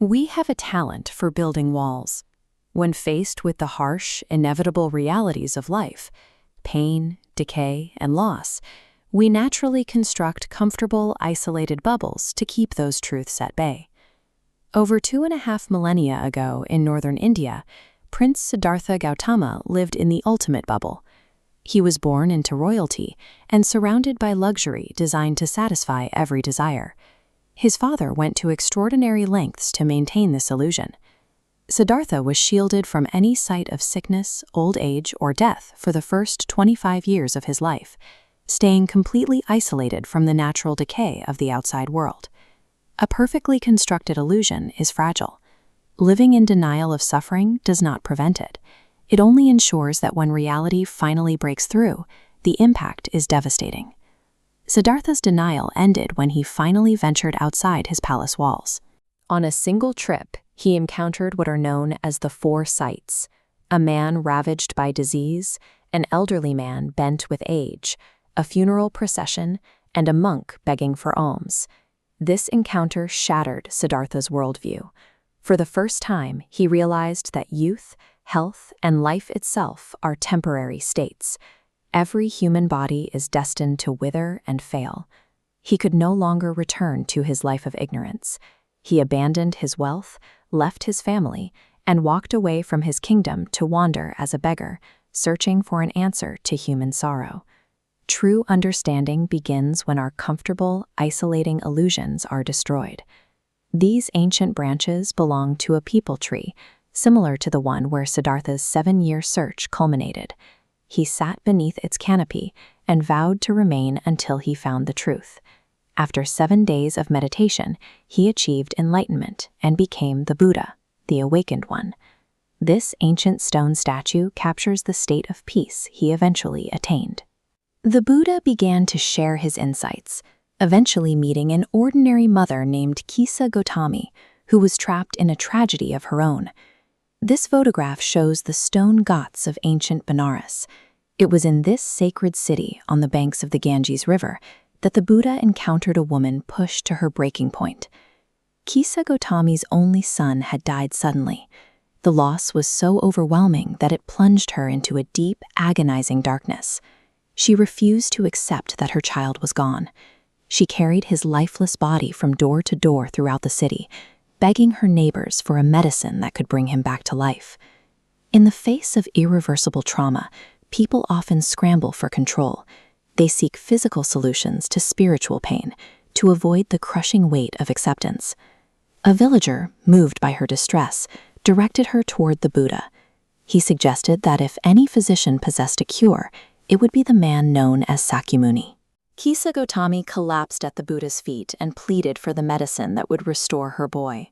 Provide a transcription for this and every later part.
We have a talent for building walls. When faced with the harsh, inevitable realities of life, pain, decay, and loss, we naturally construct comfortable, isolated bubbles to keep those truths at bay. Over 2.5 millennia ago in northern India, Prince Siddhartha Gautama lived in the ultimate bubble. He was born into royalty and surrounded by luxury designed to satisfy every desire. His father went to extraordinary lengths to maintain this illusion. Siddhartha was shielded from any sight of sickness, old age, or death for the first 25 years of his life, staying completely isolated from the natural decay of the outside world. A perfectly constructed illusion is fragile. Living in denial of suffering does not prevent it. It only ensures that when reality finally breaks through, the impact is devastating. Siddhartha's denial ended when he finally ventured outside his palace walls. On a single trip, he encountered what are known as the four sights: a man ravaged by disease, an elderly man bent with age, a funeral procession, and a monk begging for alms. This encounter shattered Siddhartha's worldview. For the first time, he realized that youth, health, and life itself are temporary states. Every human body is destined to wither and fail. He could no longer return to his life of ignorance. He abandoned his wealth, left his family, and walked away from his kingdom to wander as a beggar, searching for an answer to human sorrow. True understanding begins when our comfortable, isolating illusions are destroyed. These ancient branches belong to a people tree, similar to the one where Siddhartha's 7-year search culminated. He sat beneath its canopy and vowed to remain until he found the truth. After 7 days of meditation, he achieved enlightenment and became the Buddha, the awakened one. This ancient stone statue captures the state of peace he eventually attained. The Buddha began to share his insights, eventually meeting an ordinary mother named Kisa Gotami, who was trapped in a tragedy of her own. This photograph shows the stone ghats of ancient Benares. It was in this sacred city on the banks of the Ganges River that the Buddha encountered a woman pushed to her breaking point. Kisa Gotami's only son had died suddenly. The loss was so overwhelming that it plunged her into a deep, agonizing darkness. She refused to accept that her child was gone. She carried his lifeless body from door to door throughout the city, begging her neighbors for a medicine that could bring him back to life. In the face of irreversible trauma, people often scramble for control. They seek physical solutions to spiritual pain to avoid the crushing weight of acceptance. A villager, moved by her distress, directed her toward the Buddha. He suggested that if any physician possessed a cure, it would be the man known as Sakyamuni. Kisa Gotami collapsed at the Buddha's feet and pleaded for the medicine that would restore her boy.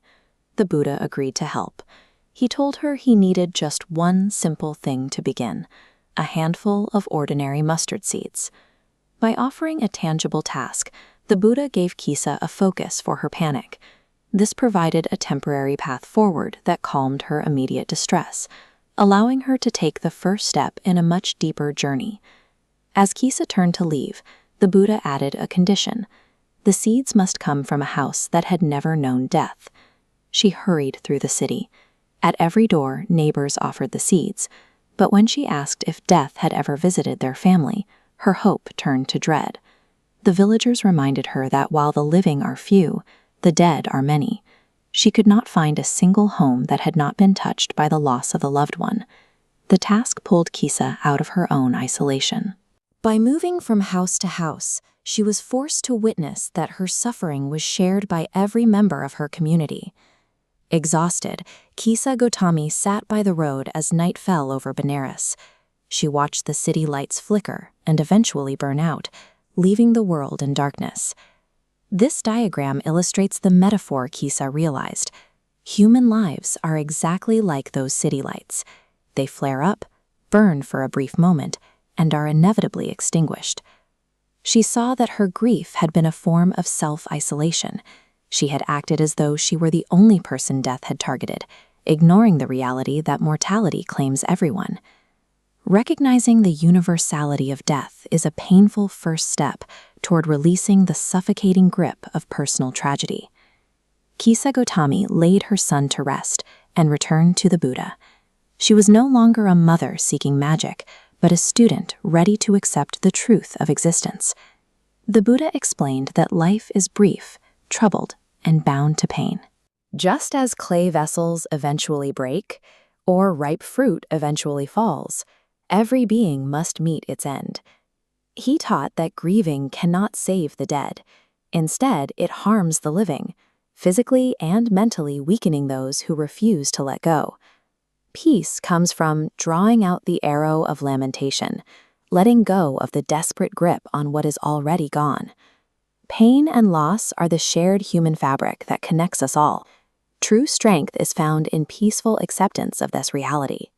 The Buddha agreed to help. He told her he needed just one simple thing to begin: a handful of ordinary mustard seeds. By offering a tangible task, the Buddha gave Kisa a focus for her panic. This provided a temporary path forward that calmed her immediate distress, allowing her to take the first step in a much deeper journey. As Kisa turned to leave, the Buddha added a condition: the seeds must come from a house that had never known death. She hurried through the city. At every door, neighbors offered the seeds, but when she asked if death had ever visited their family, her hope turned to dread. The villagers reminded her that while the living are few, the dead are many. She could not find a single home that had not been touched by the loss of a loved one. The task pulled Kisa out of her own isolation. By moving from house to house, she was forced to witness that her suffering was shared by every member of her community. Exhausted, Kisa Gotami sat by the road as night fell over Benares. She watched the city lights flicker and eventually burn out, leaving the world in darkness. This diagram illustrates the metaphor Kisa realized. Human lives are exactly like those city lights. They flare up, burn for a brief moment, and are inevitably extinguished. She saw that her grief had been a form of self-isolation. She had acted as though she were the only person death had targeted, ignoring the reality that mortality claims everyone. Recognizing the universality of death is a painful first step toward releasing the suffocating grip of personal tragedy. Kisa Gotami laid her son to rest and returned to the Buddha. She was no longer a mother seeking magic, but a student ready to accept the truth of existence. The Buddha explained that life is brief, troubled, and bound to pain. Just as clay vessels eventually break, or ripe fruit eventually falls, every being must meet its end. He taught that grieving cannot save the dead. Instead, it harms the living, physically and mentally weakening those who refuse to let go. Peace comes from drawing out the arrow of lamentation, letting go of the desperate grip on what is already gone. Pain and loss are the shared human fabric that connects us all. True strength is found in peaceful acceptance of this reality.